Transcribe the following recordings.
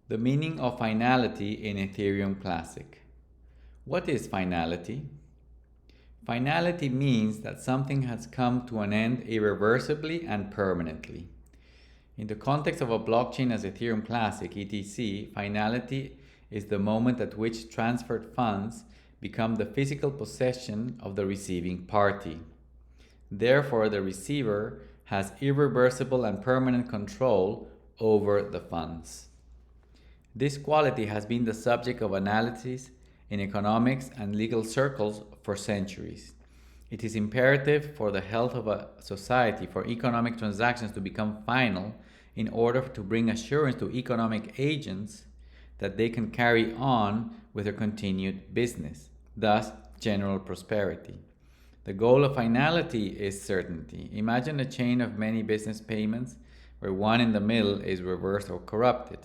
The meaning of finality in Ethereum Classic. What is finality? Finality means that something has come to an end irreversibly and permanently. In the context of a blockchain as Ethereum Classic, ETC, finality is the moment at which transferred funds become the physical possession of the receiving party. Therefore, the receiver has irreversible and permanent control over the funds. This quality has been the subject of analysis in economics and legal circles for centuries. It is imperative for the health of a society for economic transactions to become final in order to bring assurance to economic agents that they can carry on with their continued business, thus general prosperity. The goal of finality is certainty. Imagine a chain of many business payments where one in the middle is reversed or corrupted.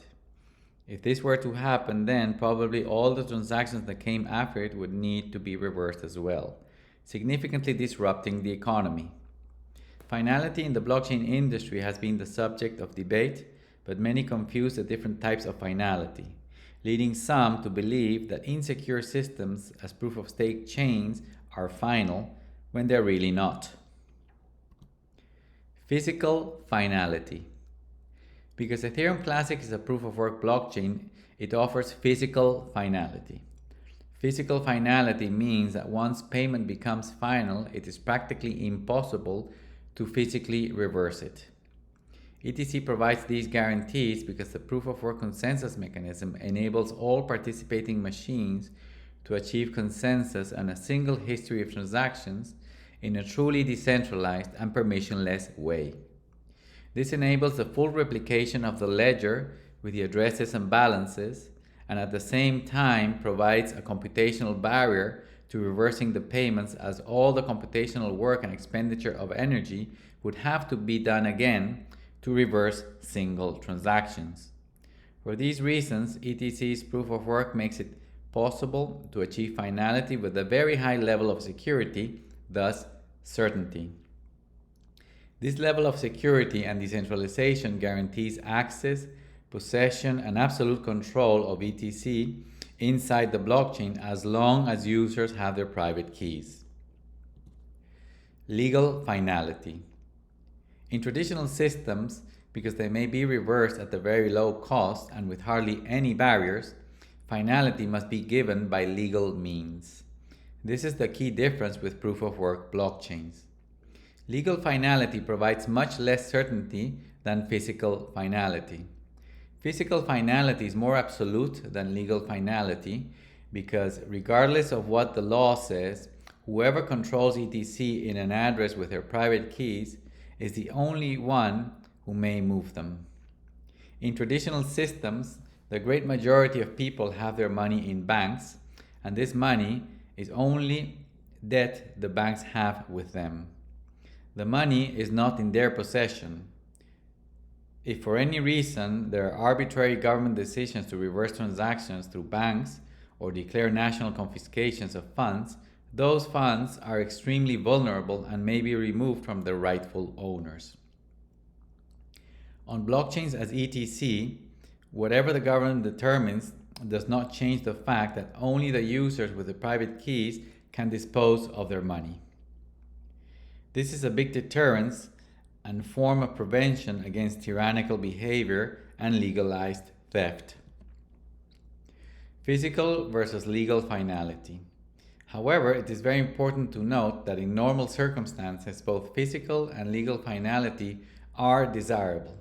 If this were to happen, then probably all the transactions that came after it would need to be reversed as well, significantly disrupting the economy. Finality in the blockchain industry has been the subject of debate, but many confuse the different types of finality, leading some to believe that insecure systems as proof-of-stake chains are final when they're really not. Physical finality. Because Ethereum Classic is a proof-of-work blockchain, it offers physical finality. Physical finality means that once payment becomes final, it is practically impossible to physically reverse it. ETC provides these guarantees because the proof-of-work consensus mechanism enables all participating machines to achieve consensus on a single history of transactions in a truly decentralized and permissionless way. This enables the full replication of the ledger with the addresses and balances, and at the same time provides a computational barrier to reversing the payments, as all the computational work and expenditure of energy would have to be done again to reverse single transactions. For these reasons, ETC's proof of work makes it possible to achieve finality with a very high level of security, thus certainty. This level of security and decentralization guarantees access, possession, and absolute control of ETC inside the blockchain as long as users have their private keys. Legal finality. In traditional systems, because they may be reversed at a very low cost and with hardly any barriers, finality must be given by legal means. This is the key difference with proof-of-work blockchains. Legal finality provides much less certainty than physical finality. Physical finality is more absolute than legal finality because regardless of what the law says, whoever controls ETC in an address with their private keys is the only one who may move them. In traditional systems, the great majority of people have their money in banks, and this money is only debt the banks have with them. The money is not in their possession. If for any reason there are arbitrary government decisions to reverse transactions through banks or declare national confiscations of funds, those funds are extremely vulnerable and may be removed from their rightful owners. On blockchains as ETC, whatever the government determines does not change the fact that only the users with the private keys can dispose of their money. This is a big deterrence and form of prevention against tyrannical behavior and legalized theft. Physical versus legal finality. However, it is very important to note that in normal circumstances, both physical and legal finality are desirable.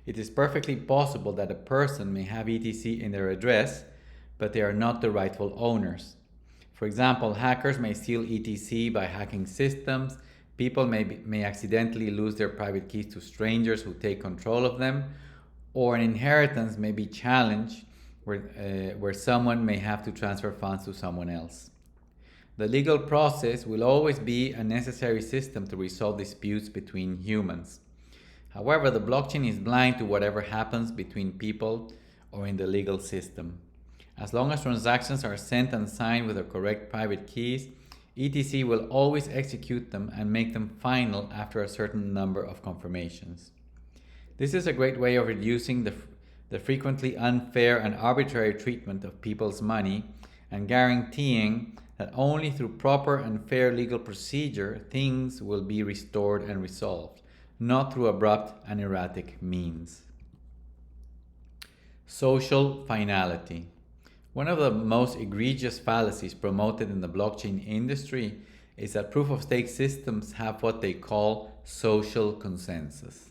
It is perfectly possible that a person may have ETC in their address, but they are not the rightful owners. For example, hackers may steal ETC by hacking systems. People may accidentally lose their private keys to strangers who take control of them, or an inheritance may be challenged where someone may have to transfer funds to someone else. The legal process will always be a necessary system to resolve disputes between humans. However, the blockchain is blind to whatever happens between people or in the legal system. As long as transactions are sent and signed with the correct private keys, ETC will always execute them and make them final after a certain number of confirmations. This is a great way of reducing the the frequently unfair and arbitrary treatment of people's money, and guaranteeing that only through proper and fair legal procedure things will be restored and resolved, not through abrupt and erratic means. Social finality. One of the most egregious fallacies promoted in the blockchain industry is that proof-of-stake systems have what they call social consensus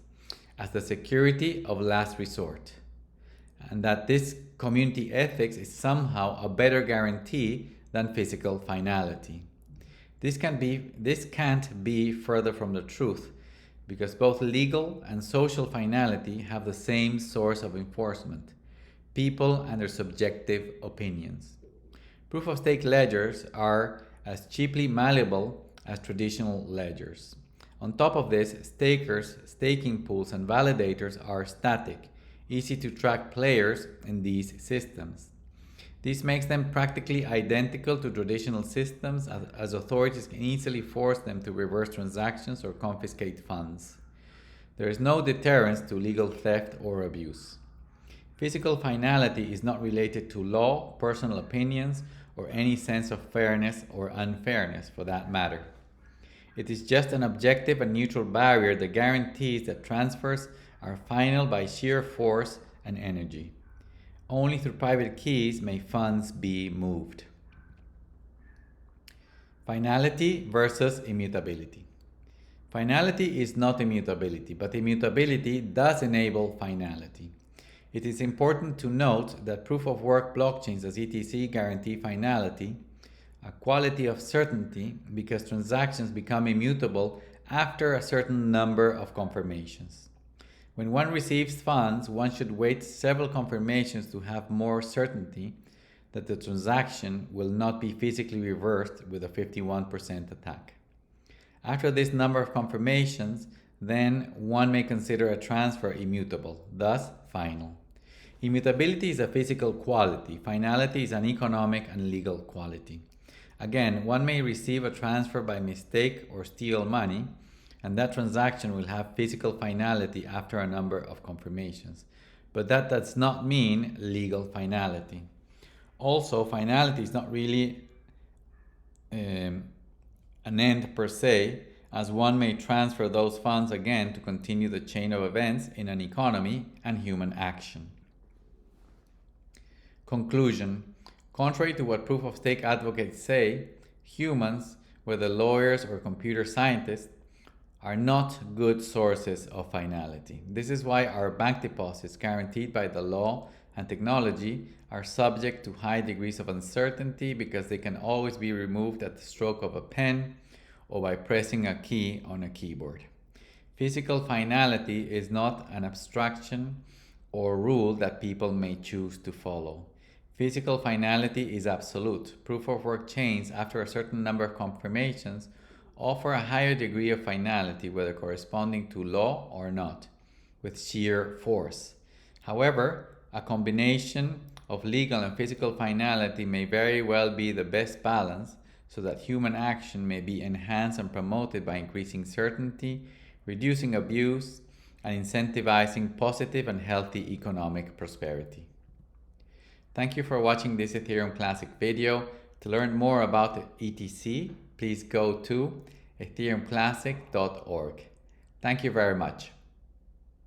as the security of last resort, and that this community ethics is somehow a better guarantee than physical finality. This can't be further from the truth, because both legal and social finality have the same source of enforcement: people and their subjective opinions. Proof-of-stake ledgers are as cheaply malleable as traditional ledgers. On top of this, stakers, staking pools, and validators are static, easy to track players in these systems. This makes them practically identical to traditional systems, as authorities can easily force them to reverse transactions or confiscate funds. There is no deterrence to legal theft or abuse. Physical finality is not related to law, personal opinions, or any sense of fairness or unfairness for that matter. It is just an objective and neutral barrier that guarantees that transfers are final by sheer force and energy. Only through private keys may funds be moved. Finality versus immutability. Finality is not immutability, but immutability does enable finality. It is important to note that proof-of-work blockchains as ETC guarantee finality, a quality of certainty, because transactions become immutable after a certain number of confirmations. When one receives funds, one should wait several confirmations to have more certainty that the transaction will not be physically reversed with a 51% attack. After this number of confirmations, then one may consider a transfer immutable, thus final. Immutability is a physical quality. Finality is an economic and legal quality. Again, one may receive a transfer by mistake or steal money, and that transaction will have physical finality after a number of confirmations. But that does not mean legal finality. Also, finality is not really an end per se, as one may transfer those funds again to continue the chain of events in an economy and human action. Conclusion. Contrary to what proof-of-stake advocates say, humans, whether lawyers or computer scientists, are not good sources of finality. This is why our bank deposits, guaranteed by the law and technology, are subject to high degrees of uncertainty because they can always be removed at the stroke of a pen or by pressing a key on a keyboard. Physical finality is not an abstraction or rule that people may choose to follow. Physical finality is absolute. Proof-of-work chains, after a certain number of confirmations, offer a higher degree of finality, whether corresponding to law or not, with sheer force. However, a combination of legal and physical finality may very well be the best balance, so that human action may be enhanced and promoted by increasing certainty, reducing abuse, and incentivizing positive and healthy economic prosperity. Thank you for watching this Ethereum Classic video. To learn more about ETC, please go to ethereumclassic.org. Thank you very much.